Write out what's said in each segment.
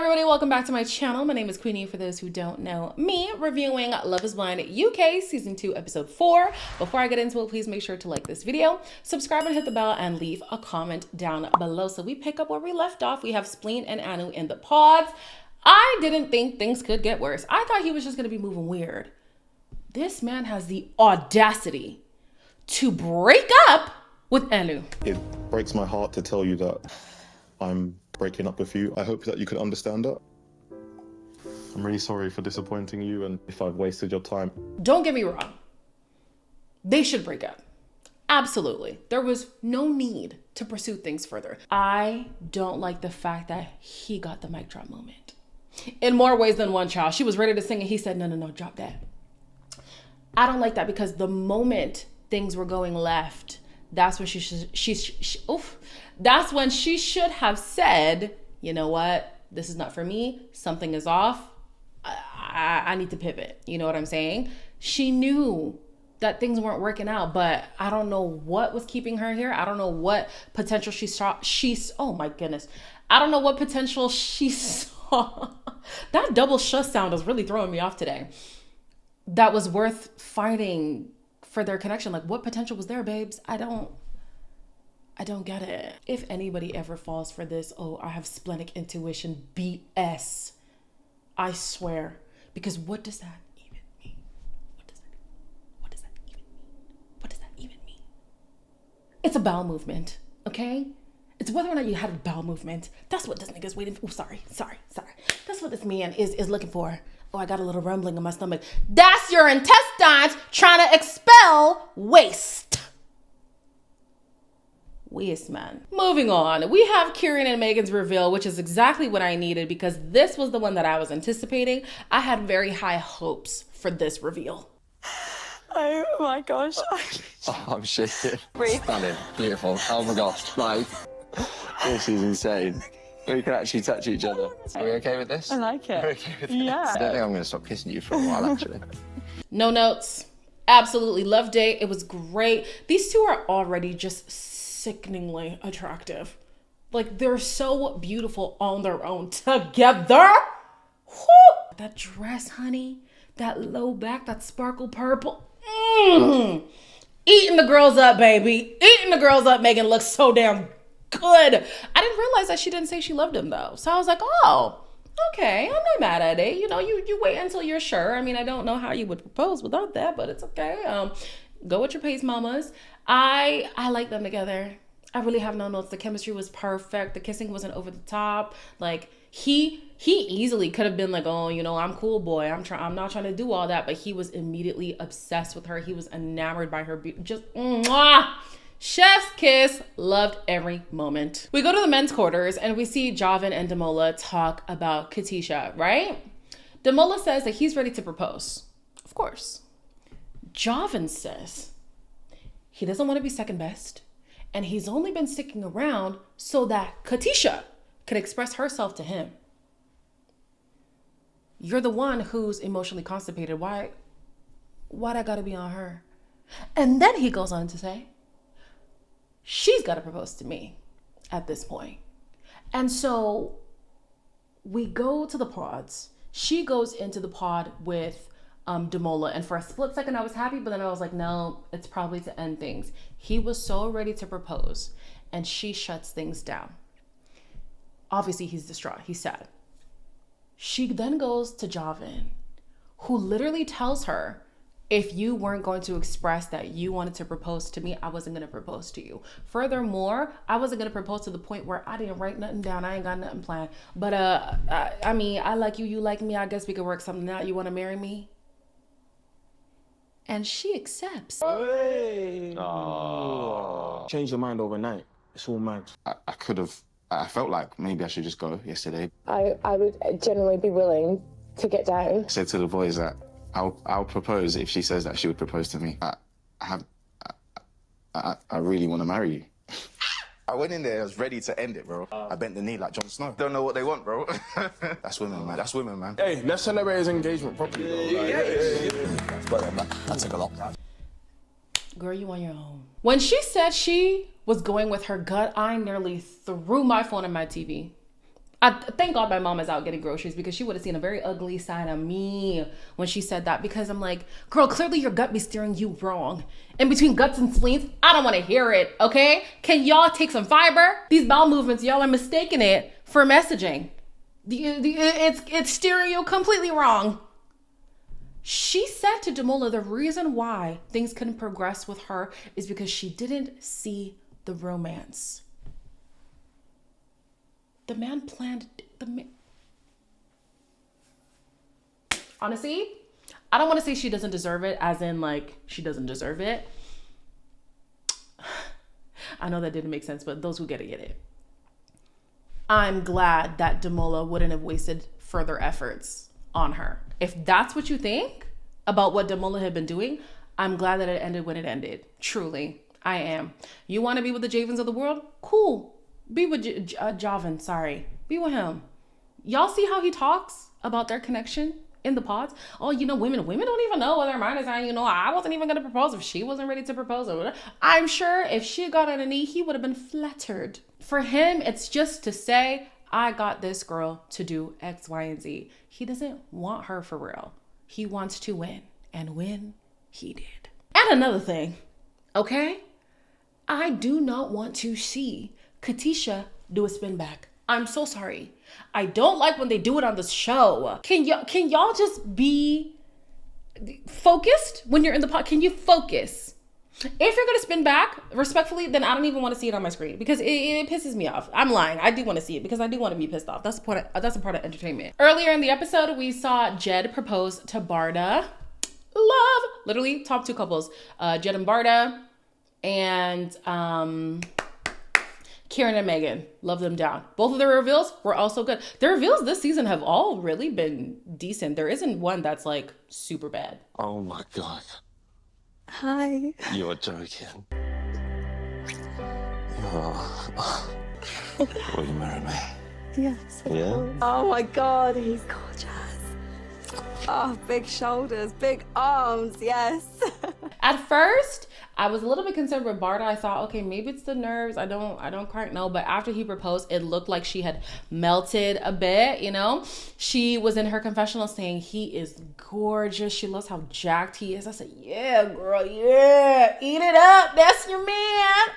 everybody, welcome back to my channel. My name is Queenie, for those who don't know me, reviewing Love is Blind UK Season 2, Episode 4. Before I get into it, please make sure to like this video, subscribe and hit the bell, and leave a comment down below. So we pick up where we left off. We have Spleen and Anu in the pods. I didn't think things could get worse. I thought he was just going to be moving weird. This man has the audacity to break up with Anu. It breaks my heart to tell you that I'm breaking up with you. I hope that you can understand that. I'm really sorry for disappointing you and if I've wasted your time. Don't get me wrong. They should break up. Absolutely. There was no need to pursue things further. I don't like the fact that he got the mic drop moment. In more ways than one, child. She was ready to sing and he said, no, drop that. I don't like that because the moment things were going left, that's when that's when she should have said, you know what, this is not for me. Something is off. I need to pivot. You know what I'm saying? She knew that things weren't working out, but I don't know what was keeping her here. I don't know what potential she saw. Oh my goodness. I don't know what potential she saw. That double sh sound is really throwing me off today. That was worth fighting for their connection. Like, what potential was there, babes? I don't get it. If anybody ever falls for this, oh, I have splenic intuition BS, I swear. Because what does that even mean? What does that even mean? What does that even mean? It's a bowel movement, okay? It's whether or not you had a bowel movement. That's what this nigga's waiting for. Oh, sorry. That's what this man is looking for. Oh, I got a little rumbling in my stomach. That's your intestines trying to expel waste. Waste, man. Moving on. We have Kieran and Megan's reveal, which is exactly what I needed because this was the one that I was anticipating. I had very high hopes for this reveal. Oh my gosh. Oh, I'm shaking. Stunning. Beautiful. Oh my gosh. Like, this is insane. We can actually touch each other. Are we okay with this? I like it. We're okay with this? Yeah. I don't think I'm going to stop kissing you for a while, actually. No notes. Absolutely loved it. It was great. These two are already just sickeningly attractive. Like, they're so beautiful on their own together. Whew. That dress, honey. That low back, that sparkle purple. Eating the girls up, baby. Eating the girls up. Megan looks so damn good. I didn't realize that she didn't say she loved him though. So I was like, oh, okay, I'm not mad at it. You know, you wait until you're sure. I mean, I don't know how you would propose without that, but it's okay. Go with your pace, mamas. I like them together. I really have no notes. The chemistry was perfect. The kissing wasn't over the top. Like he easily could have been like, oh, you know, I'm cool, boy. I'm not trying to do all that, but he was immediately obsessed with her. He was enamored by her beauty. Just mwah! Chef's kiss. Loved every moment. We go to the men's quarters and we see Javin and Damola talk about Katisha, right? Damola says that he's ready to propose. Of course. Javin says he doesn't want to be second best and he's only been sticking around so that Katisha can express herself to him. You're the one who's emotionally constipated. Why'd I gotta be on her? And then he goes on to say, she's got to propose to me at this point. And so we go to the pods. She goes into the pod with Damola. And for a split second, I was happy, but then I was like, no, it's probably to end things. He was so ready to propose and she shuts things down. Obviously, he's distraught. He's sad. She then goes to Javin, who literally tells her, if you weren't going to express that you wanted to propose to me, I wasn't going to propose to you. Furthermore, I wasn't going to propose to the point where I didn't write nothing down. I ain't got nothing planned. But I mean, I like you, you like me. I guess we could work something out. You want to marry me? And she accepts. Hey. Change your mind overnight. It's all mad. I felt like maybe I should just go yesterday. I would generally be willing to get down. I said to the boys that I'll propose if she says that she would propose to me. I really want to marry you. I went in there, I was ready to end it, bro. I bent the knee like Jon Snow. Don't know what they want, bro. That's women, man. That's women, man. Hey, let's celebrate his engagement properly, though. That took a lot. Girl, you on your own. When she said she was going with her gut, I nearly threw my phone at my TV. Thank God my mom is out getting groceries, because she would have seen a very ugly side of me when she said that, because I'm like, girl, clearly your gut be steering you wrong. In between guts and spleens, I don't want to hear it, okay? Can y'all take some fiber? These bowel movements, y'all are mistaking it for messaging. It's steering you completely wrong. She said to Damola the reason why things couldn't progress with her is because she didn't see the romance. The man planned honestly, I don't want to say she doesn't deserve it, as in like she doesn't deserve it. I know that didn't make sense, but those who get it. I'm glad that Damola wouldn't have wasted further efforts on her. If that's what you think about what Damola had been doing, I'm glad that it ended when it ended. Truly, I am. You want to be with the Javins of the world? Cool. Be with Javin, sorry. Be with him. Y'all see how he talks about their connection in the pods? Oh, you know, women don't even know what their mind is on. You know, I wasn't even going to propose if she wasn't ready to propose. Or whatever. I'm sure if she got on a knee, he would have been flattered. For him, it's just to say, I got this girl to do X, Y, and Z. He doesn't want her for real. He wants to win. And win, he did. And another thing, okay? I do not want to see Katisha do a spin back. I'm so sorry. I don't like when they do it on the show. Can y'all just be focused when you're in the pod? Can you focus? If you're gonna spin back, respectfully, then I don't even want to see it on my screen, because it pisses me off. I'm lying. I do want to see it because I do want to be pissed off. That's a part of entertainment. Earlier in the episode, we saw Jed propose to Barda. Love, literally top two couples, Jed and Barda, and Kieran and Megan. Love them down. Both of their reveals were also good. Their reveals this season have all really been decent. There isn't one that's like super bad. Oh my God. Hi. You're joking. Will you marry me? Yes. Yeah? Oh my God, he's gorgeous. Oh, big shoulders, big arms, yes. At first, I was a little bit concerned with Barda. I thought, okay, maybe it's the nerves. I don't quite know. But after he proposed, it looked like she had melted a bit, you know? She was in her confessional saying he is gorgeous. She loves how jacked he is. I said, yeah, girl, yeah. Eat it up. That's your man.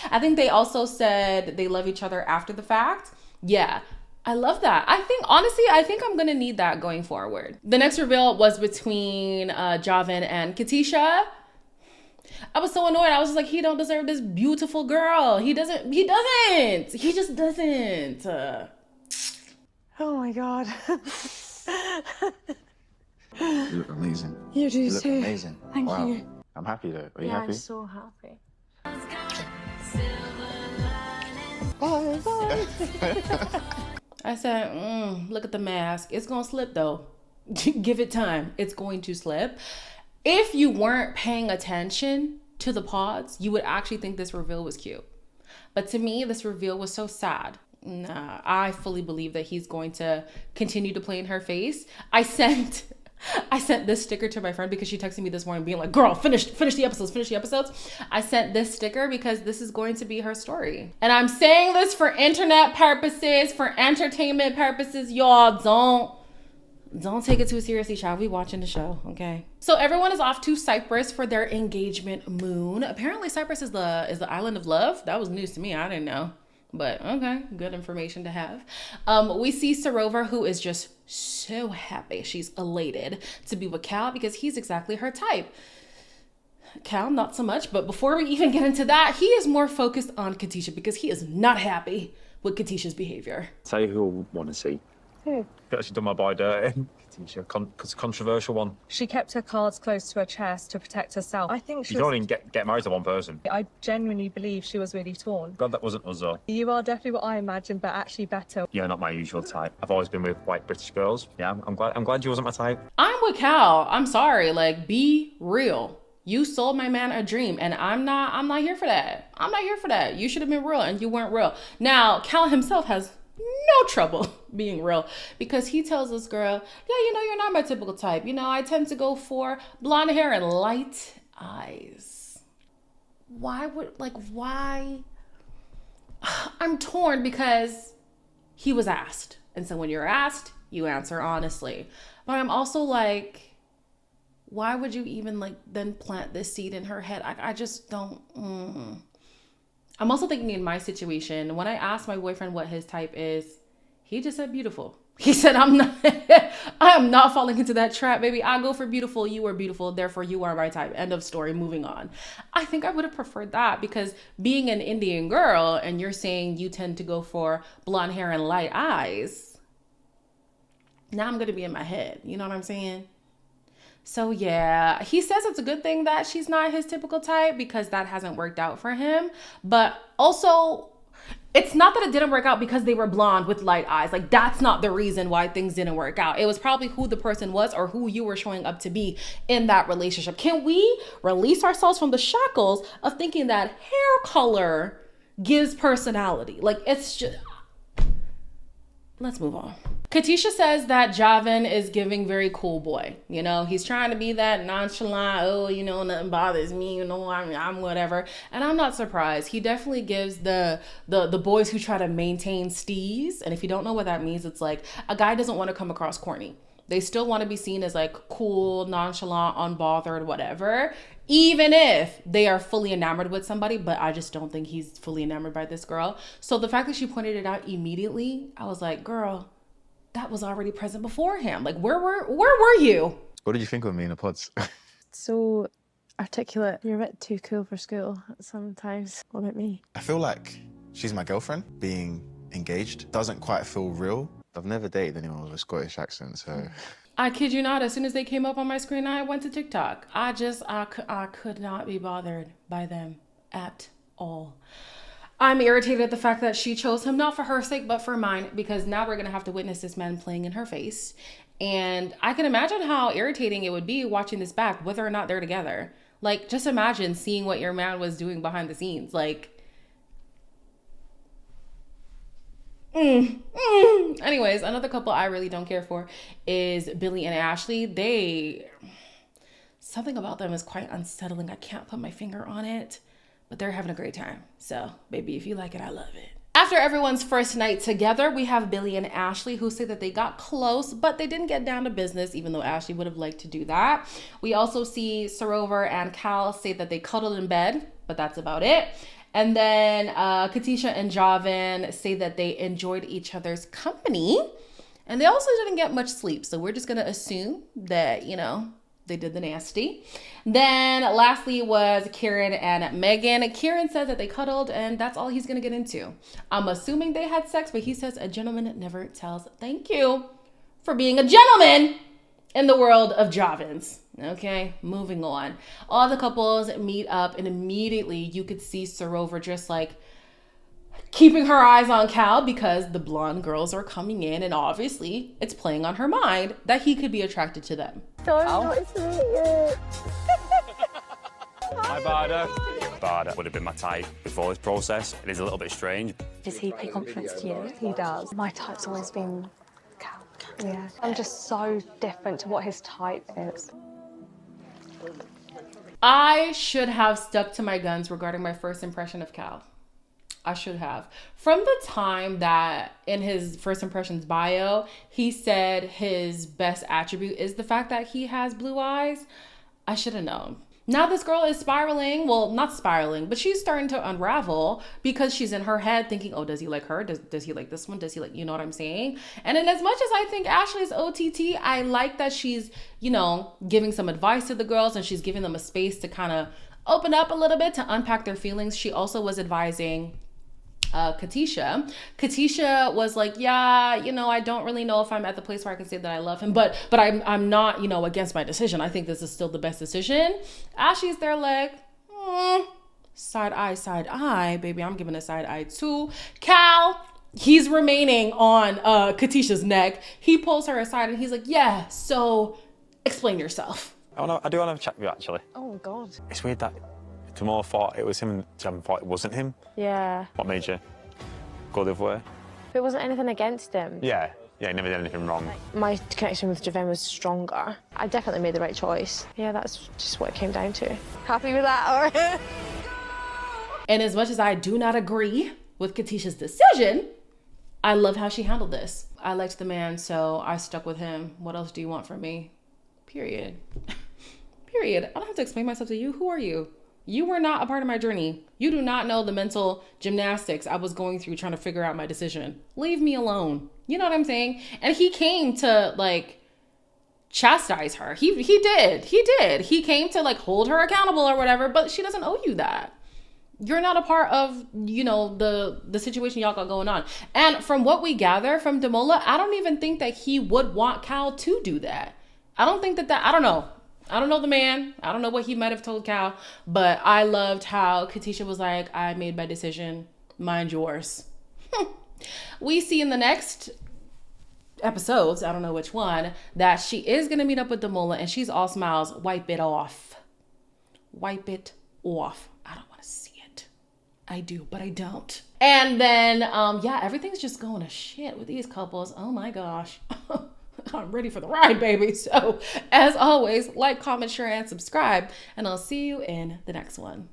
I think they also said they love each other after the fact. Yeah. I love that. Honestly, I think I'm going to need that going forward. The next reveal was between Javin and Kisha. I was so annoyed. I was just like, he don't deserve this beautiful girl. He just doesn't. Oh my God. You look amazing. You do You look too. amazing. Thank Wow. you. I'm happy though. Are you Yeah, happy? I'm so happy. I said, look at the mask. It's going to slip though. Give it time. It's going to slip. If you weren't paying attention to the pods, you would actually think this reveal was cute. But to me, this reveal was so sad. Nah, I fully believe that he's going to continue to play in her face. I sent this sticker to my friend because she texted me this morning being like, girl, finish the episodes. I sent this sticker because this is going to be her story. And I'm saying this for internet purposes, for entertainment purposes. Y'all don't take it too seriously, child. We watching the show, okay? So everyone is off to Cyprus for their engagement moon. Apparently Cyprus is the island of love. That was news to me. I didn't know. But okay, good information to have. We see Sarova, who is just so happy. She's elated to be with Cal because he's exactly her type. Cal, not so much. But before we even get into that, he is more focused on Katisha because he is not happy with Katisha's behavior. Tell you who I want to see. Who? I've actually done my boy dirty. It's a controversial one. She kept her cards close to her chest to protect herself. I think she You can was... only get married to one person. I genuinely believe she was really torn. God, that wasn't us though. You are definitely what I imagined, but actually better. Yeah, not my usual type. I've always been with white British girls. Yeah, I'm glad you wasn't my type. I'm with Cal. I'm sorry. Like, be real. You sold my man a dream, and I'm not here for that. I'm not here for that. You should have been real, and you weren't real. Now, Cal himself has no trouble being real because he tells this girl, yeah, you know, you're not my typical type. You know, I tend to go for blonde hair and light eyes. Why? I'm torn because he was asked. And so when you're asked, you answer honestly. But I'm also like, why would you even like then plant this seed in her head? I just don't. I'm also thinking in my situation, when I asked my boyfriend what his type is, he just said beautiful. He said, I am not falling into that trap, baby. I go for beautiful. You are beautiful. Therefore, you are my type. End of story. Moving on. I think I would have preferred that, because being an Indian girl and you're saying you tend to go for blonde hair and light eyes, now I'm going to be in my head. You know what I'm saying? So yeah, he says it's a good thing that she's not his typical type, because that hasn't worked out for him. But also, it's not that it didn't work out because they were blonde with light eyes. Like, that's not the reason why things didn't work out. It was probably who the person was or who you were showing up to be in that relationship. Can we release ourselves from the shackles of thinking that hair color gives personality? Like, it's just... Let's move on. Katisha says that Javin is giving very cool boy. You know, he's trying to be that nonchalant, oh, you know, nothing bothers me, you know, I'm whatever. And I'm not surprised. He definitely gives the boys who try to maintain steez. And if you don't know what that means, it's like a guy doesn't want to come across corny. They still want to be seen as like cool, nonchalant, unbothered, whatever, even if they are fully enamored with somebody. But I just don't think he's fully enamored by this girl. So the fact that she pointed it out immediately, I was like, girl, that was already present before him. Like, where were you? What did you think of me in the pods? So articulate. You're a bit too cool for school sometimes. What about me? I feel like she's my girlfriend. Being engaged doesn't quite feel real. I've never dated anyone with a Scottish accent, so... I kid you not, as soon as they came up on my screen, I went to TikTok. I could not be bothered by them at all. I'm irritated at the fact that she chose him, not for her sake, but for mine, because now we're going to have to witness this man playing in her face. And I can imagine how irritating it would be watching this back, whether or not they're together. Like, just imagine seeing what your man was doing behind the scenes. Like, Anyways, another couple I really don't care for is Billy and Ashley. Something about them is quite unsettling. I can't put my finger on it, but they're having a great time. So, baby, if you like it, I love it. After everyone's first night together, we have Billy and Ashley, who say that they got close, but they didn't get down to business, even though Ashley would have liked to do that. We also see Sarover and Cal say that they cuddled in bed, but that's about it. And then Katisha and Javin say that they enjoyed each other's company. And they also didn't get much sleep. So we're just going to assume that, you know, they did the nasty. Then lastly was Kieran and Megan. Kieran says that they cuddled, and that's all he's going to get into. I'm assuming they had sex, but he says a gentleman never tells thank you for being a gentleman in the world of Javins. Okay, moving on. All the couples meet up, and immediately you could see Sarover just like keeping her eyes on Cal, because the blonde girls are coming in, and obviously it's playing on her mind that he could be attracted to them. So nice to meet you. Hi, Barda. Barda would have been my type before this process. It is a little bit strange. Does he pay confidence to you? He does. My type's always been Cal. Yeah. I'm just so different to what his type is. I should have stuck to my guns regarding my first impression of Cal. I should have. From the time that in his first impressions bio, he said his best attribute is the fact that he has blue eyes, I should have known. Now this girl is spiraling. Well, not spiraling, but she's starting to unravel because she's in her head thinking, oh, does he like her? Does he like this one? Does he like, you know what I'm saying? And in as much as I think Ashley's OTT, I like that she's, you know, giving some advice to the girls, and she's giving them a space to kind of open up a little bit, to unpack their feelings. She also was advising Katisha. Katisha was like, yeah, you know, I don't really know if I'm at the place where I can say that I love him, but I'm not, you know, against my decision. I think this is still the best decision. Ashley's there like, side eye, baby. I'm giving a side eye too. Cal, he's remaining on Katisha's neck. He pulls her aside and he's like, yeah, so explain yourself. I do want to have a chat with you, actually. Oh, God. It's weird that Tamora thought it was him and Javin thought it wasn't him. Yeah. What made you go the other way? But it wasn't anything against him. Yeah, he never did anything wrong. My connection with Javin was stronger. I definitely made the right choice. Yeah, that's just what it came down to. Happy with that, or? And as much as I do not agree with Katisha's decision, I love how she handled this. I liked the man, so I stuck with him. What else do you want from me? Period. Period. I don't have to explain myself to you. Who are you? You were not a part of my journey. You do not know the mental gymnastics I was going through trying to figure out my decision. Leave me alone. You know what I'm saying? And he came to like chastise her. He did. He came to like hold her accountable or whatever, but she doesn't owe you that. You're not a part of, you know, the situation y'all got going on. And from what we gather from Damola, I don't even think that he would want Cal to do that. I don't think that I don't know. I don't know the man. I don't know what he might have told Cal, but I loved how Katisha was like, I made my decision, mind yours. We see in the next episodes, I don't know which one, that she is going to meet up with Damola and she's all smiles. Wipe it off. Wipe it off. I don't want to see it. I do, but I don't. And then, yeah, everything's just going to shit with these couples. Oh my gosh. I'm ready for the ride, baby. So as always, like, comment, share, and subscribe, and I'll see you in the next one.